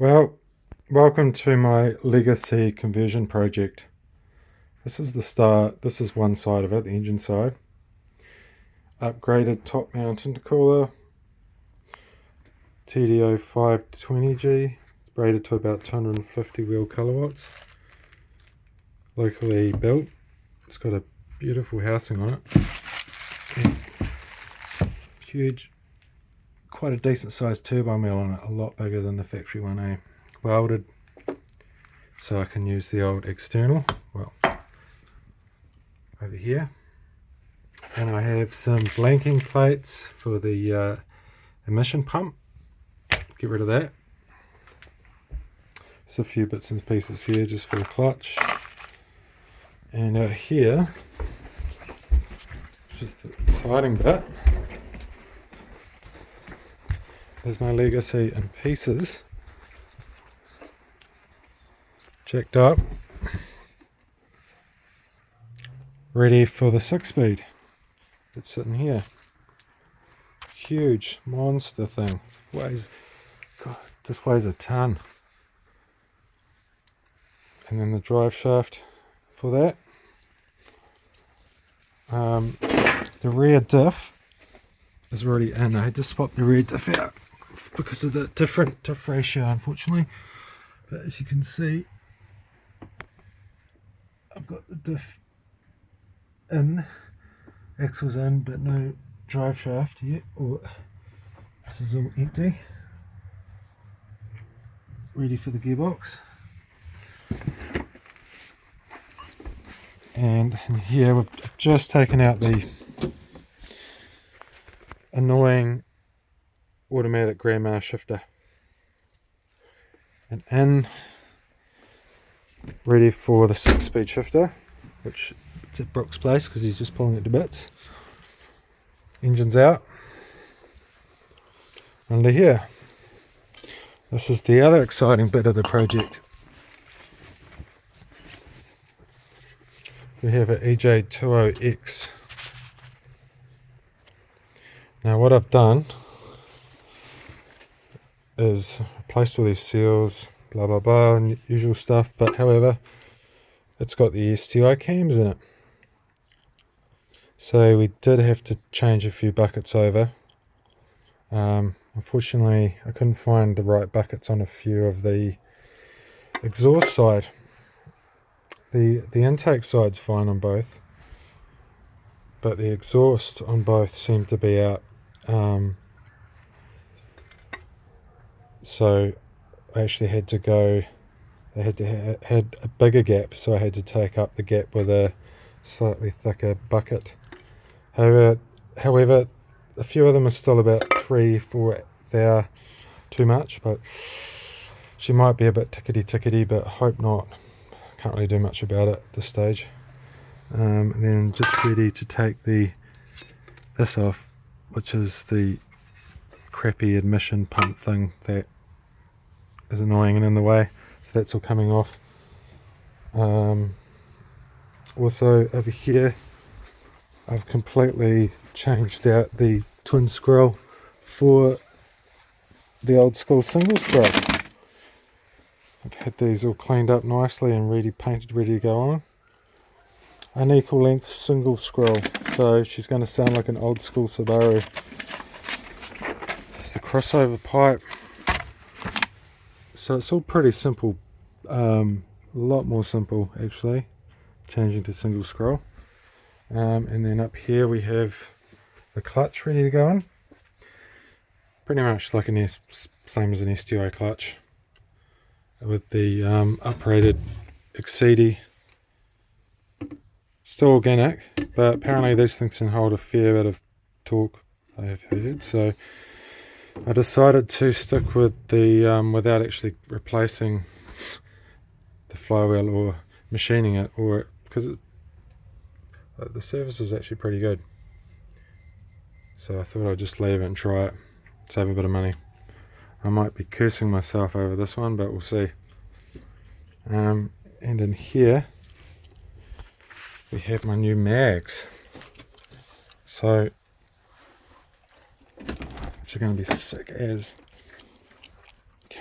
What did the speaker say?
Well, welcome to my Legacy conversion project. This is the start. This is one side of it, the engine side. Upgraded top mount intercooler, TD05 20G. It's rated to about 250 wheel kilowatts. Locally built. It's got a beautiful housing on it. And huge, quite a decent sized turbo mill on it, a lot bigger than the factory one, welded, so I can use the old external, well, over here. And I have some blanking plates for the emission pump, get rid of that. There's a few bits and pieces here just for the clutch. And out here, just the exciting bit, there's my Legacy in pieces, jacked up, ready for the 6-speed. It's sitting here. Huge monster thing. This weighs a ton. And then the drive shaft for that. The rear diff is already in. I had to swap the rear diff out because of the different diff ratio, unfortunately. But as you can see, I've got the diff in, axles in, but no drive shaft yet. This is all empty, ready for the gearbox. And in here we've just taken out the annoying automatic grandma shifter, and in, ready for the 6-speed shifter, which is at Brooks' place because he's just pulling it to bits. Engine's out. Under here, this is the other exciting bit of the project. We have an EJ20X. Now what I've done is replaced all these seals, blah blah blah, and usual stuff, but however, it's got the STI CAMS in it. So we did have to change a few buckets over. Unfortunately, I couldn't find the right buckets on a few of the exhaust side. The intake side's fine on both, but the exhaust on both seemed to be out. So I actually had to go, they had a bigger gap, so I had to take up the gap with a slightly thicker bucket. However, a few of them are still about 3-4 thou too much, but she might be a bit tickety, but hope not. Can't really do much about it at this stage. And then just ready to take this off, which is the crappy admission pump thing that is annoying and in the way. So that's all coming off. Also over here, I've completely changed out the twin scroll for the old school single scroll. I've had these all cleaned up nicely and ready painted, ready to go on. An equal length single scroll, so she's going to sound like an old school Subaru. It's the crossover pipe. So it's all pretty simple, a lot more simple actually, changing to single scroll. And then up here we have the clutch ready to go on. Pretty much like same as an STI clutch, with the uprated Exceedy. Still organic, but apparently these things can hold a fair bit of torque, I have heard. So I decided to stick with the without actually replacing the flywheel or machining it, or because the service is actually pretty good. So I thought I'd just leave it and try it, save a bit of money. I might be cursing myself over this one, but we'll see. And in here we have my new mags. So which are going to be sick as.